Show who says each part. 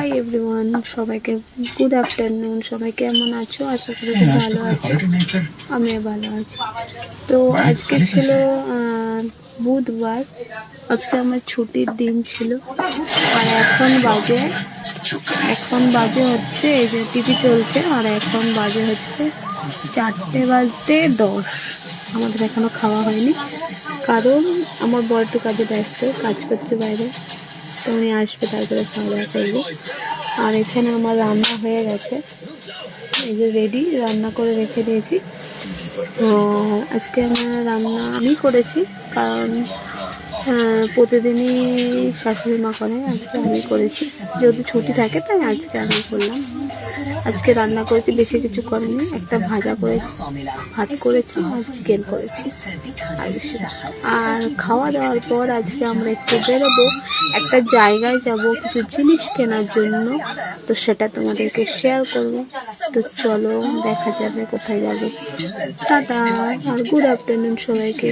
Speaker 1: Hi everyone, সবাইকে good afternoon. সবাই কেমন আছো? আশা করি খুব ভালো আছো, আমিও ভালো আছি। তো আজকে ছিল বুধবার, আজকে আমার ছুটির দিন ছিল। আর এখন বাজে হচ্ছে, এই যে টিভি চলছে, আর এখন বাজে হচ্ছে 4:10। আমাদের এখনো খাওয়া হয়নি, কারণ আমার বর একটু কাজে ব্যস্ত, কাজ করছে বাইরে। তো উনি আসবে, তারপরে খাওয়া দাওয়া করবো। আর এখানে আমার রান্না হয়ে গেছে, এই যে রেডি, রান্না করে রেখে দিয়েছি। আজকে আমার রান্না আমি করেছি, কারণ প্রতিদিনই শাশুড়ি মা করে, আজকে আমি করেছি। যেহেতু ছুটি থাকে তাই আজকে আমি করলাম। আজকে রান্না করেছি, বেশি কিছু করিনি। একটা ভাজা করেছি, ভাত করেছি, আর চিকেন করেছি। আর খাওয়া দাওয়ার পর আজকে আমরা একটু বেরোবো, একটা জায়গায় যাব কিছু জিনিস কেনার জন্য। তো সেটা তোমাদেরকে শেয়ার করব। তো চলো দেখা যাবে কোথায় যাবে। টাটা আর গুড আফটারনুন সবাইকে।